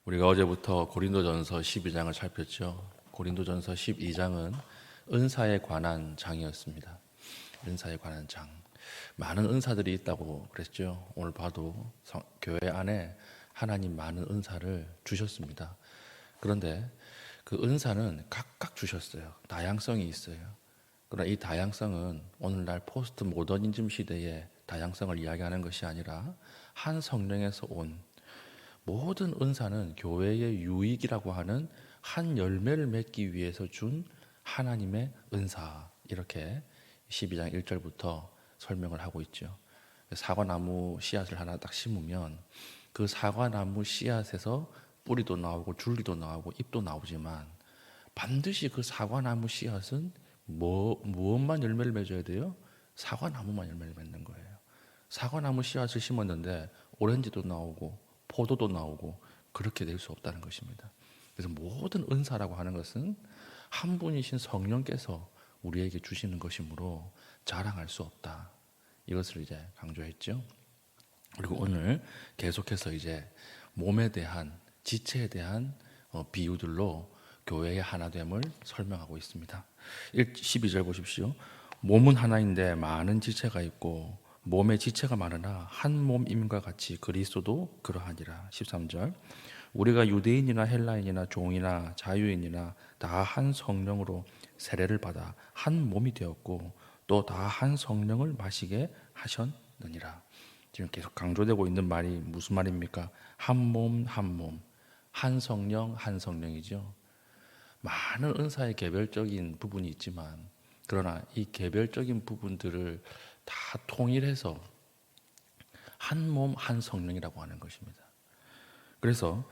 우리가 어제부터 고린도전서 12장을 살폈죠. 고린도전서 12장은 은사에 관한 장이었습니다. 은사에 관한 장. 많은 은사들이 있다고 그랬죠. 오늘 봐도 교회 안에 하나님 많은 은사를 주셨습니다. 그런데 그 은사는 각각 주셨어요. 다양성이 있어요. 그러나 이 다양성은 오늘날 포스트 모더니즘 시대의 다양성을 이야기하는 것이 아니라 한 성령에서 온 모든 은사는 교회의 유익이라고 하는 한 열매를 맺기 위해서 준 하나님의 은사, 이렇게 12장 1절부터 설명을 하고 있죠. 사과나무 씨앗을 하나 딱 심으면 그 사과나무 씨앗에서 뿌리도 나오고 줄기도 나오고 잎도 나오지만 반드시 그 사과나무 씨앗은 무엇만 열매를 맺어야 돼요? 사과나무만 열매를 맺는 거예요. 사과나무 씨앗을 심었는데 오렌지도 나오고 포도도 나오고 그렇게 될 수 없다는 것입니다. 그래서 모든 은사라고 하는 것은 한 분이신 성령께서 우리에게 주시는 것이므로 자랑할 수 없다. 이것을 이제 강조했죠. 그리고 오늘 계속해서 이제 몸에 대한, 지체에 대한 비유들로 교회의 하나됨을 설명하고 있습니다. 12절 보십시오. 몸은 하나인데 많은 지체가 있고 몸의 지체가 많으나 한 몸임과 같이 그리스도도 그러하니라. 13절. 우리가 유대인이나 헬라인이나 종이나 자유인이나 다 한 성령으로 세례를 받아 한 몸이 되었고 또 다 한 성령을 마시게 하셨느니라. 지금 계속 강조되고 있는 말이 무슨 말입니까? 한 몸, 한 몸, 한 성령, 한 성령이죠. 많은 은사의 개별적인 부분이 있지만 그러나 이 개별적인 부분들을 다 통일해서 한 몸, 한 성령이라고 하는 것입니다. 그래서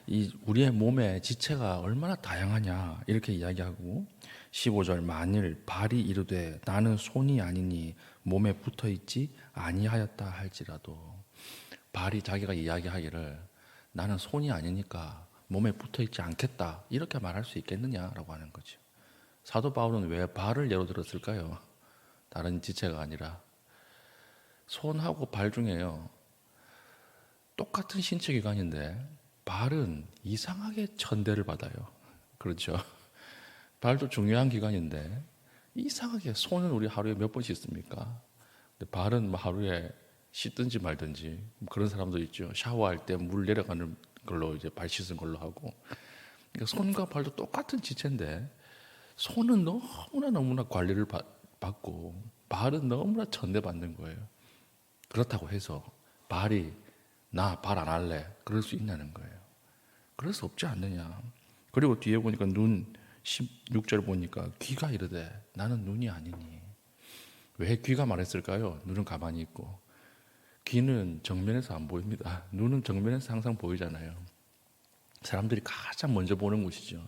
이 우리의 몸의 지체가 얼마나 다양하냐 이렇게 이야기하고 15절 만일 발이 이르되 나는 손이 아니니 몸에 붙어 있지 아니하였다 할지라도 발이 자기가 이야기하기를 나는 손이 아니니까 몸에 붙어 있지 않겠다 이렇게 말할 수 있겠느냐라고 하는 거죠. 사도 바울은 왜 발을 예로 들었을까요? 다른 지체가 아니라 손하고 발 중에요 똑같은 신체 기관인데 발은 이상하게 천대를 받아요. 그렇죠? 발도 중요한 기관인데 이상하게 손은 우리 하루에 몇 번 씻습니까? 근데 발은 뭐 하루에 씻든지 말든지 그런 사람도 있죠. 샤워할 때 물 내려가는 걸로 이제 발 씻은 걸로 하고. 그러니까 손과 발도 똑같은 지체인데 손은 너무나 관리를 받고 발은 너무나 천대받는 거예요. 그렇다고 해서 발이 나 발 안 할래 그럴 수 있냐는 거예요. 그럴 수 없지 않느냐. 그리고 뒤에 보니까 눈 16절 보니까 귀가 이르되 나는 눈이 아니니. 왜 귀가 말했을까요? 눈은 가만히 있고 귀는 정면에서 안 보입니다. 눈은 정면에서 항상 보이잖아요. 사람들이 가장 먼저 보는 곳이죠.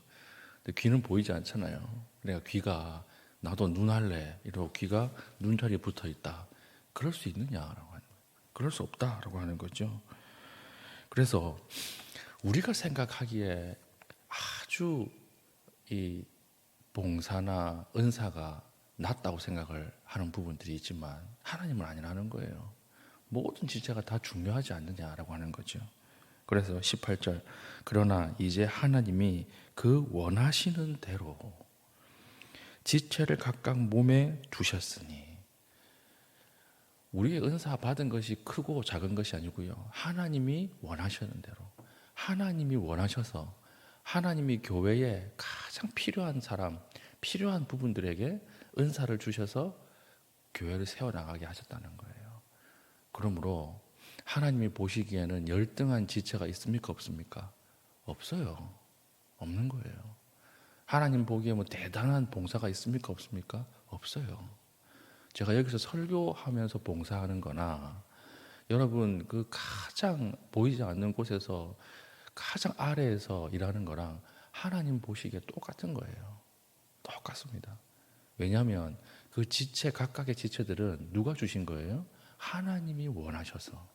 근데 귀는 보이지 않잖아요. 그러니까 귀가 나도 눈 할래 이러고 귀가 눈자리에 붙어 있다. 그럴 수 있느냐라고 하는 거예요. 그럴 수 없다라고 하는 거죠. 그래서 우리가 생각하기에 아주 이 봉사나 은사가 낮다고 생각을 하는 부분들이 있지만 하나님은 아니라는 거예요. 모든 지체가 다 중요하지 않느냐라고 하는 거죠. 그래서 18절 그러나 이제 하나님이 그 원하시는 대로 지체를 각각 몸에 두셨으니 우리의 은사 받은 것이 크고 작은 것이 아니고요. 하나님이 원하시는 대로 하나님이 원하셔서 하나님이 교회에 가장 필요한 사람, 필요한 부분들에게 은사를 주셔서 교회를 세워나가게 하셨다는 거예요. 그러므로 하나님이 보시기에는 열등한 지체가 있습니까? 없습니까? 없어요. 없는 거예요. 하나님 보기에 뭐 대단한 봉사가 있습니까? 없습니까? 없어요. 제가 여기서 설교하면서 봉사하는 거나 여러분 그 가장 보이지 않는 곳에서 가장 아래에서 일하는 거랑 하나님 보시기에 똑같은 거예요. 똑같습니다. 왜냐하면 그 지체 각각의 지체들은 누가 주신 거예요? 하나님이 원하셔서.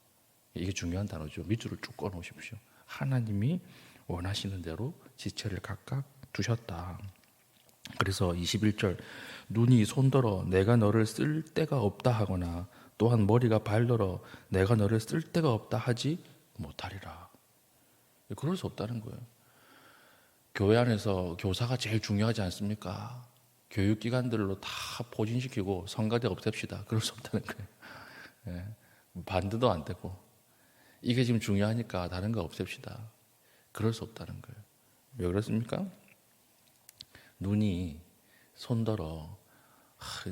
이게 중요한 단어죠. 밑줄을 쭉 꺼놓으십시오. 하나님이 원하시는 대로 지체를 각각 두셨다. 그래서 21절 눈이 손더러 내가 너를 쓸 데가 없다 하거나 또한 머리가 발더러 내가 너를 쓸 데가 없다 하지 못하리라. 그럴 수 없다는 거예요. 교회 안에서 교사가 제일 중요하지 않습니까? 교육기관들로 다 포진시키고 성가대 없앱시다. 그럴 수 없다는 거예요. 예. 반대도 안 되고 이게 지금 중요하니까 다른 거 없앱시다. 그럴 수 없다는 거예요. 왜 그렇습니까? 눈이 손들어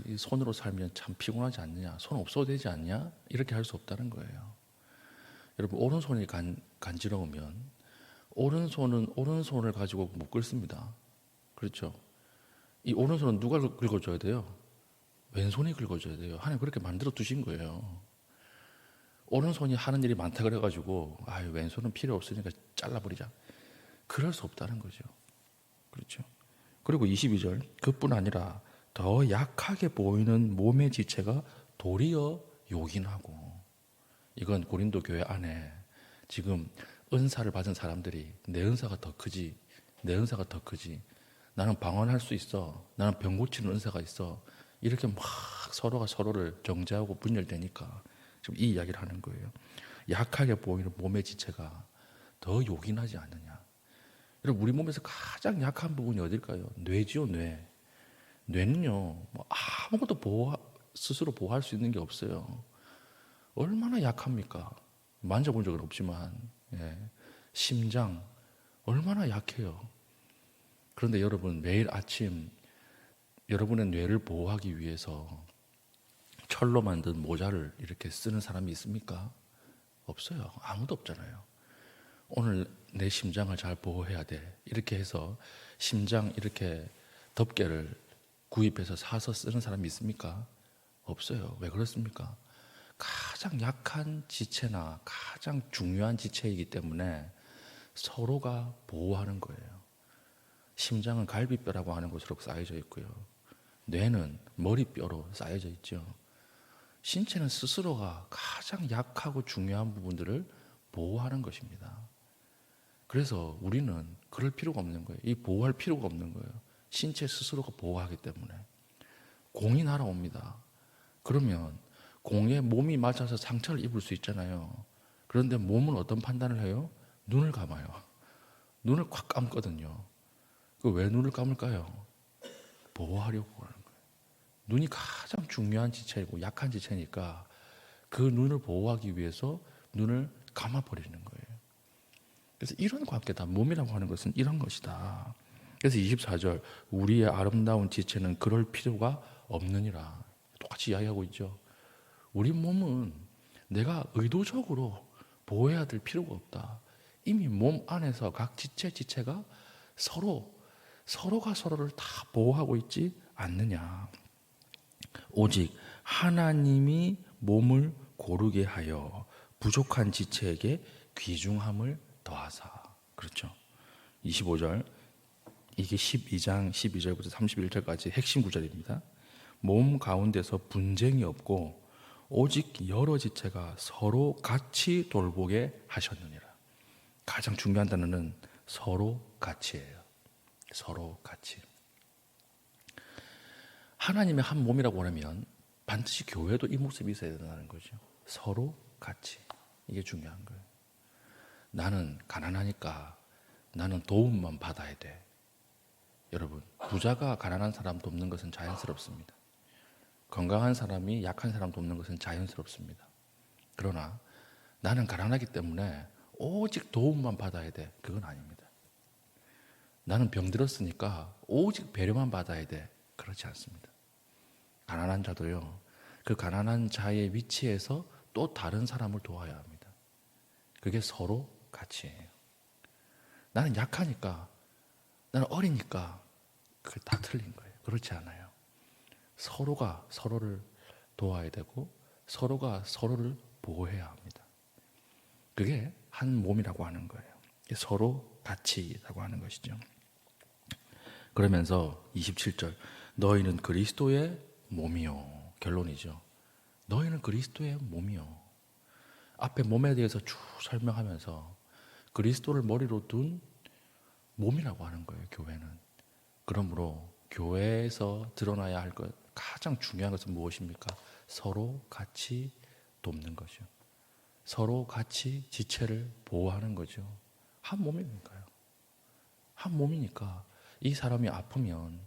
이 손으로 살면 참 피곤하지 않느냐, 손 없어도 되지 않냐, 이렇게 할 수 없다는 거예요. 여러분, 오른손이 간지러우면 오른손은 오른손을 가지고 못 긁습니다. 그렇죠? 이 오른손은 누가 긁어줘야 돼요? 왼손이 긁어줘야 돼요. 하나님 그렇게 만들어 두신 거예요. 오른손이 하는 일이 많다 그래가지고 왼손은 필요 없으니까 잘라버리자, 그럴 수 없다는 거죠. 그렇죠? 그리고 22절, 그뿐 아니라 더 약하게 보이는 몸의 지체가 도리어 요긴하고. 이건 고린도 교회 안에 지금 은사를 받은 사람들이 내 은사가 더 크지, 내 은사가 더 크지, 나는 방언할 수 있어, 나는 병 고치는 은사가 있어, 이렇게 막 서로가 서로를 정죄하고 분열되니까 지금 이 이야기를 하는 거예요. 약하게 보이는 몸의 지체가 더 요긴하지 않느냐. 여러분, 우리 몸에서 가장 약한 부분이 어딜까요? 뇌지요, 뇌. 뇌는요, 뭐 아무것도 스스로 보호할 수 있는 게 없어요. 얼마나 약합니까? 만져본 적은 없지만, 심장, 얼마나 약해요. 그런데 여러분, 매일 아침 여러분의 뇌를 보호하기 위해서 철로 만든 모자를 이렇게 쓰는 사람이 있습니까? 없어요. 아무도 없잖아요. 오늘 내 심장을 잘 보호해야 돼, 이렇게 해서 심장 이렇게 덮개를 구입해서 사서 쓰는 사람이 있습니까? 없어요. 왜 그렇습니까? 가장 약한 지체나 가장 중요한 지체이기 때문에 서로가 보호하는 거예요. 심장은 갈비뼈라고 하는 곳으로 쌓여져 있고요, 뇌는 머리뼈로 쌓여져 있죠. 신체는 스스로가 가장 약하고 중요한 부분들을 보호하는 것입니다. 그래서 우리는 그럴 필요가 없는 거예요. 이 보호할 필요가 없는 거예요. 신체 스스로가 보호하기 때문에. 공이 날아옵니다. 그러면 공에 몸이 맞아서 상처를 입을 수 있잖아요. 그런데 몸은 어떤 판단을 해요? 눈을 감아요. 눈을 콱 감거든요. 왜 눈을 감을까요? 보호하려고 하는 거예요. 눈이 가장 중요한 지체이고 약한 지체니까 그 눈을 보호하기 위해서 눈을 감아버리는 거예요. 그래서 이런 관계다. 몸이라고 하는 것은 이런 것이다. 그래서 24절, 우리의 아름다운 지체는 그럴 필요가 없느니라. 똑같이 이야기하고 있죠. 우리 몸은 내가 의도적으로 보호해야 될 필요가 없다. 이미 몸 안에서 각 지체가 서로가 서로를 다 보호하고 있지 않느냐. 오직 하나님이 몸을 고르게 하여 부족한 지체에게 귀중함을 더하사. 그렇죠. 25절, 이게 12장 12절부터 31절까지 핵심 구절입니다. 몸 가운데서 분쟁이 없고 오직 여러 지체가 서로 같이 돌보게 하셨느니라. 가장 중요한 단어는 서로 같이예요. 서로 같이. 하나님의 한 몸이라고 하면 반드시 교회도 이 모습이 있어야 된다는 거죠. 서로 같이. 이게 중요한 거예요. 나는 가난하니까 나는 도움만 받아야 돼. 여러분, 부자가 가난한 사람 돕는 것은 자연스럽습니다. 건강한 사람이 약한 사람 돕는 것은 자연스럽습니다. 그러나 나는 가난하기 때문에 오직 도움만 받아야 돼. 그건 아닙니다. 나는 병들었으니까 오직 배려만 받아야 돼. 그렇지 않습니다. 가난한 자도요, 그 가난한 자의 위치에서 또 다른 사람을 도와야 합니다. 그게 서로 같이예요. 나는 약하니까, 나는 어리니까 그게 다 틀린 거예요. 그렇지 않아요. 서로가 서로를 도와야 되고 서로가 서로를 보호해야 합니다. 그게 한 몸이라고 하는 거예요. 서로 같이라고 하는 것이죠. 그러면서 27절, 너희는 그리스도의 몸이요. 결론이죠. 너희는 그리스도의 몸이요. 앞에 몸에 대해서 쭉 설명하면서 그리스도를 머리로 둔 몸이라고 하는 거예요, 교회는. 그러므로 교회에서 드러나야 할 것, 가장 중요한 것은 무엇입니까? 서로 같이 돕는 거죠. 서로 같이 지체를 보호하는 거죠. 한 몸이니까요. 한 몸이니까 이 사람이 아프면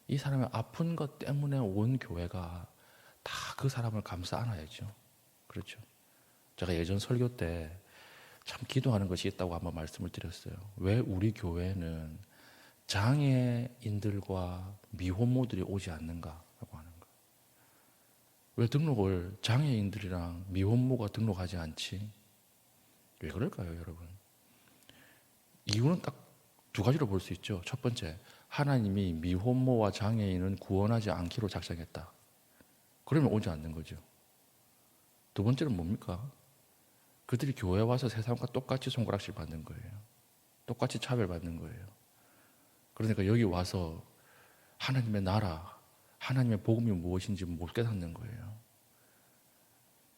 이 사람의 아픈 것 때문에 온 교회가 다 그 사람을 감싸 안아야죠. 그렇죠. 제가 예전 설교 때 참 기도하는 것이 있다고 한번 말씀을 드렸어요. 왜 우리 교회는 장애인들과 미혼모들이 오지 않는가라고 하는 거. 왜 등록을 장애인들이랑 미혼모가 등록하지 않지? 왜 그럴까요, 여러분? 이유는 딱 두 가지로 볼 수 있죠. 첫 번째, 하나님이 미혼모와 장애인은 구원하지 않기로 작정했다. 그러면 오지 않는 거죠. 두 번째는 뭡니까? 그들이 교회 와서 세상과 똑같이 손가락질 받는 거예요. 똑같이 차별받는 거예요. 그러니까 여기 와서 하나님의 나라, 하나님의 복음이 무엇인지 못 깨닫는 거예요.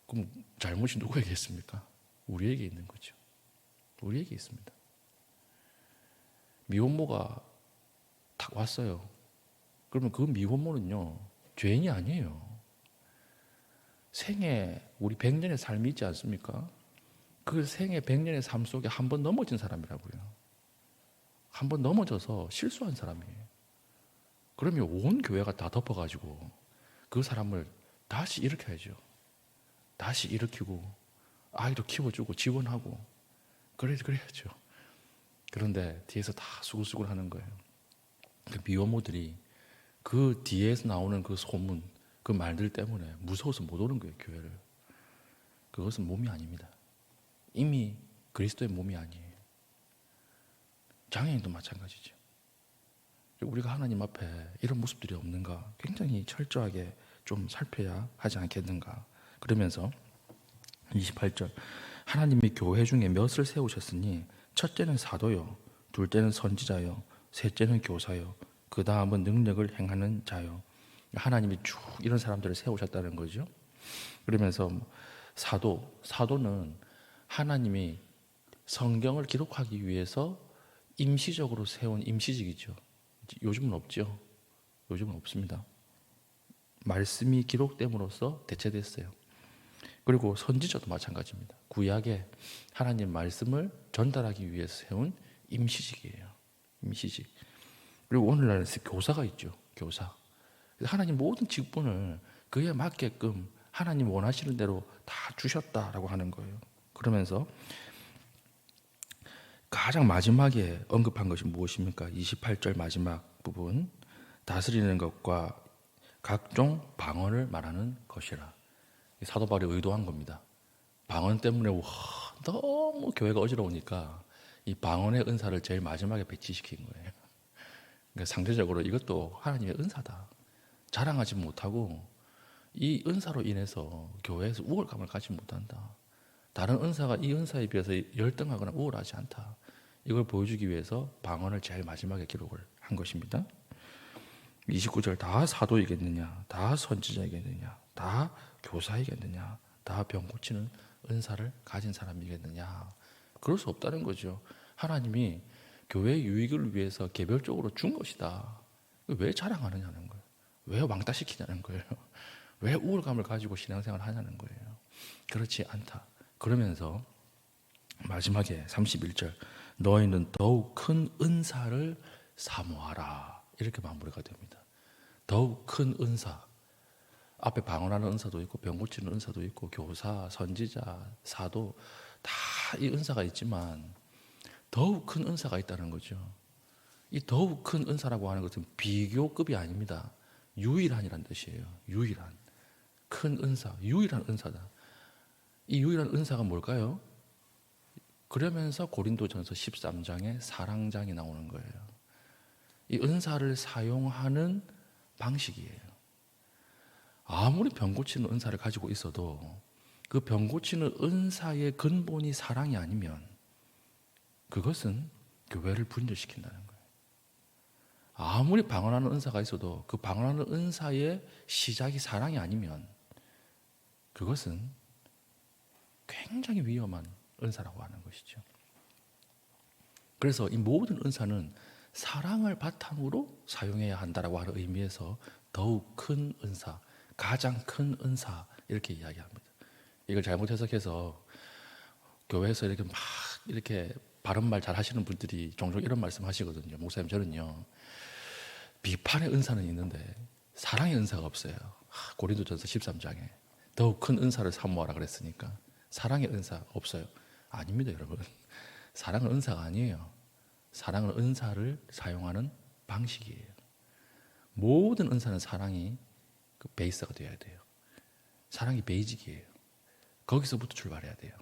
그럼 잘못이 누구에게 있습니까? 우리에게 있는 거죠. 우리에게 있습니다. 미혼모가 딱 왔어요. 그러면 그 미혼모는요, 죄인이 아니에요. 생애, 우리 100년의 삶이 있지 않습니까? 그 생애 100년의 삶 속에 한 번 넘어진 사람이라고요. 한 번 넘어져서 실수한 사람이에요. 그러면 온 교회가 다 덮어가지고 그 사람을 다시 일으켜야죠. 다시 일으키고 아이도 키워주고 지원하고 그래야죠. 그런데 뒤에서 다 수글수글 하는 거예요. 그 미혼모들이 그 뒤에서 나오는 그 소문, 그 말들 때문에 무서워서 못 오는 거예요, 교회를. 그것은 몸이 아닙니다. 이미 그리스도의 몸이 아니에요. 장애인도 마찬가지죠. 우리가 하나님 앞에 이런 모습들이 없는가 굉장히 철저하게 좀 살펴야 하지 않겠는가. 그러면서 28절, 하나님이 교회 중에 몇을 세우셨으니 첫째는 사도요, 둘째는 선지자요, 셋째는 교사요, 그 다음은 능력을 행하는 자요. 하나님이 쭉 이런 사람들을 세우셨다는 거죠. 그러면서 사도는 하나님이 성경을 기록하기 위해서 임시적으로 세운 임시직이죠. 요즘은 없죠. 요즘은 없습니다. 말씀이 기록됨으로써 대체됐어요. 그리고 선지자도 마찬가지입니다. 구약에 하나님 말씀을 전달하기 위해서 세운 임시직이에요. 임시직. 그리고 오늘날은 교사가 있죠. 교사. 하나님 모든 직분을 그에 맞게끔 하나님 원하시는 대로 다 주셨다라고 하는 거예요. 그러면서 가장 마지막에 언급한 것이 무엇입니까? 28절 마지막 부분, 다스리는 것과 각종 방언을 말하는 것이라. 사도 바울이 의도한 겁니다. 방언 때문에 너무 교회가 어지러우니까 이 방언의 은사를 제일 마지막에 배치시킨 거예요. 그러니까 상대적으로 이것도 하나님의 은사다. 자랑하지 못하고 이 은사로 인해서 교회에서 우월감을 갖지 못한다. 다른 은사가 이 은사에 비해서 열등하거나 우월하지 않다. 이걸 보여주기 위해서 방언을 제일 마지막에 기록을 한 것입니다. 29절, 다 사도이겠느냐, 다 선지자이겠느냐, 다 교사이겠느냐, 다 병 고치는 은사를 가진 사람이겠느냐. 그럴 수 없다는 거죠. 하나님이 교회 유익을 위해서 개별적으로 준 것이다. 왜 자랑하느냐는 거예요. 왜 왕따시키냐는 거예요. 왜 우월감을 가지고 신앙생활을 하냐는 거예요. 그렇지 않다. 그러면서 마지막에 31절, 너희는 더욱 큰 은사를 사모하라. 이렇게 마무리가 됩니다. 더욱 큰 은사. 앞에 방언하는 은사도 있고 병 고치는 은사도 있고 교사, 선지자, 사도 다 이 은사가 있지만 더욱 큰 은사가 있다는 거죠. 이 더욱 큰 은사라고 하는 것은 비교급이 아닙니다. 유일한이란 뜻이에요. 유일한. 큰 은사, 유일한 은사다. 이 유일한 은사가 뭘까요? 그러면서 고린도전서 13장에 사랑장이 나오는 거예요. 이 은사를 사용하는 방식이에요. 아무리 병 고치는 은사를 가지고 있어도 그 병 고치는 은사의 근본이 사랑이 아니면 그것은 교회를 분열시킨다는 거예요. 아무리 방언하는 은사가 있어도 그 방언하는 은사의 시작이 사랑이 아니면 그것은 굉장히 위험한 은사라고 하는 것이죠. 그래서 이 모든 은사는 사랑을 바탕으로 사용해야 한다라고 하는 의미에서 더욱 큰 은사, 가장 큰 은사 이렇게 이야기합니다. 이걸 잘못 해석해서 교회에서 이렇게 막 이렇게 바른말 잘 하시는 분들이 종종 이런 말씀 하시거든요. 목사님, 저는요 비판의 은사는 있는데 사랑의 은사가 없어요. 고린도전서 13장에 더욱 큰 은사를 사모하라 그랬으니까 사랑의 은사 없어요. 아닙니다, 여러분. 사랑은 은사가 아니에요. 사랑은 은사를 사용하는 방식이에요. 모든 은사는 사랑이 그 베이스가 되어야 돼요. 사랑이 베이직이에요. 거기서부터 출발해야 돼요.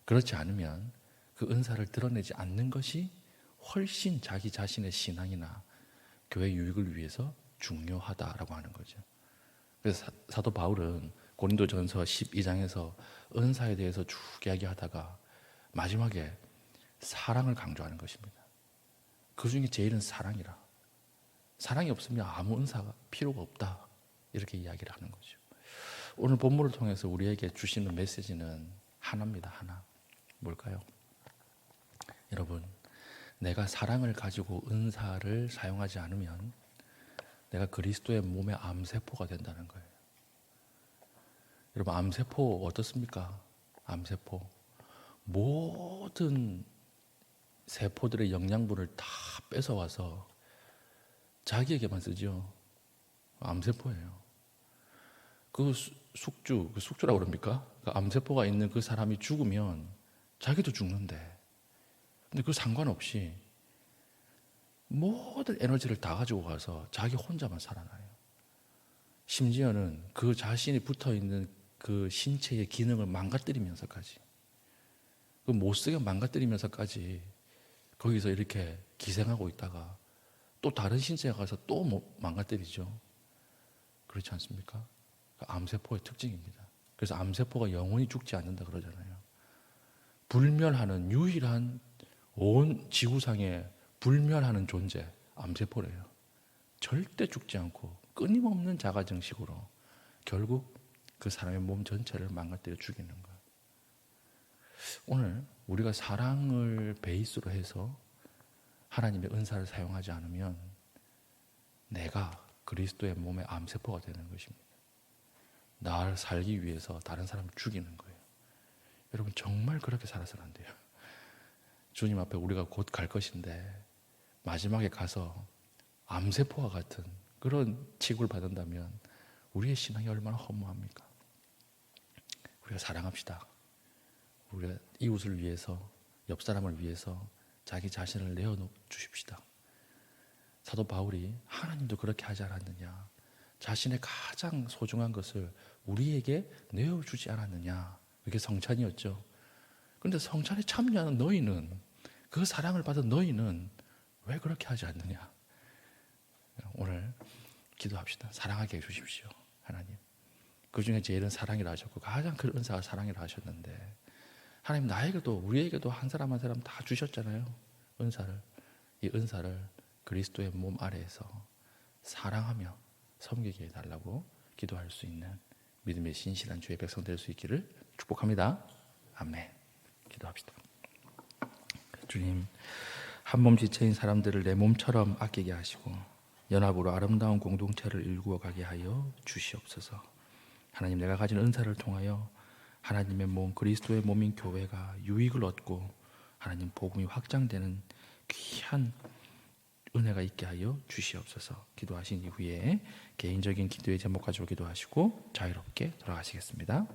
그렇지 않으면 그 은사를 드러내지 않는 것이 훨씬 자기 자신의 신앙이나 교회 유익을 위해서 중요하다라고 하는 거죠. 그래서 사도 바울은 고린도전서 12장에서 은사에 대해서 쭉 이야기하다가 마지막에 사랑을 강조하는 것입니다. 그 중에 제일은 사랑이라. 사랑이 없으면 아무 은사가 필요가 없다. 이렇게 이야기를 하는 거죠. 오늘 본문을 통해서 우리에게 주시는 메시지는 하나입니다. 하나. 뭘까요? 여러분, 내가 사랑을 가지고 은사를 사용하지 않으면 내가 그리스도의 몸의 암세포가 된다는 거예요. 여러분, 암세포 어떻습니까? 암세포. 모든 세포들의 영양분을 다 뺏어와서 자기에게만 쓰죠. 암세포예요. 그 숙주라고 그럽니까? 그 암세포가 있는 그 사람이 죽으면 자기도 죽는데, 근데 그 상관없이 모든 에너지를 다 가지고 가서 자기 혼자만 살아나요. 심지어는 그 자신이 붙어 있는 그 신체의 기능을 망가뜨리면서까지, 그 못쓰게 망가뜨리면서까지 거기서 이렇게 기생하고 있다가 또 다른 신체에 가서 또 망가뜨리죠. 그렇지 않습니까? 암세포의 특징입니다. 그래서 암세포가 영원히 죽지 않는다 그러잖아요. 불멸하는 유일한 온 지구상에 불멸하는 존재, 암세포래요. 절대 죽지 않고 끊임없는 자가증식으로 결국 그 사람의 몸 전체를 망가뜨려 죽이는 거예요. 오늘 우리가 사랑을 베이스로 해서 하나님의 은사를 사용하지 않으면 내가 그리스도의 몸의 암세포가 되는 것입니다. 나를 살기 위해서 다른 사람을 죽이는 거예요. 여러분, 정말 그렇게 살아서는 안 돼요. 주님 앞에 우리가 곧 갈 것인데 마지막에 가서 암세포와 같은 그런 취급을 받는다면 우리의 신앙이 얼마나 허무합니까? 우리가 사랑합시다. 우리가 이웃을 위해서, 옆 사람을 위해서 자기 자신을 내어주십시다. 사도 바울이 하나님도 그렇게 하지 않았느냐, 자신의 가장 소중한 것을 우리에게 내어주지 않았느냐, 그게 성찬이었죠. 그런데 성찬에 참여하는 너희는, 그 사랑을 받은 너희는 왜 그렇게 하지 않느냐. 오늘 기도합시다. 사랑하게 해주십시오, 하나님. 그 중에 제일은 사랑이라 하셨고 가장 큰 은사가 사랑이라 하셨는데, 하나님 나에게도 우리에게도 한 사람 한 사람 다 주셨잖아요. 은사를. 이 은사를 그리스도의 몸 아래에서 사랑하며 섬기게 해달라고 기도할 수 있는 믿음의 신실한 주의 백성 될 수 있기를 축복합니다. 아멘. 기도합시다. 주님, 한 몸 지체인 사람들을 내 몸처럼 아끼게 하시고 연합으로 아름다운 공동체를 일구어 가게 하여 주시옵소서. 하나님, 내가 가진 은사를 통하여 하나님의 몸, 그리스도의 몸인 교회가 유익을 얻고 하나님 복음이 확장되는 귀한 은혜가 있게 하여 주시옵소서. 기도하신 이후에 개인적인 기도의 제목 가지고 기도하시고 자유롭게 돌아가시겠습니다.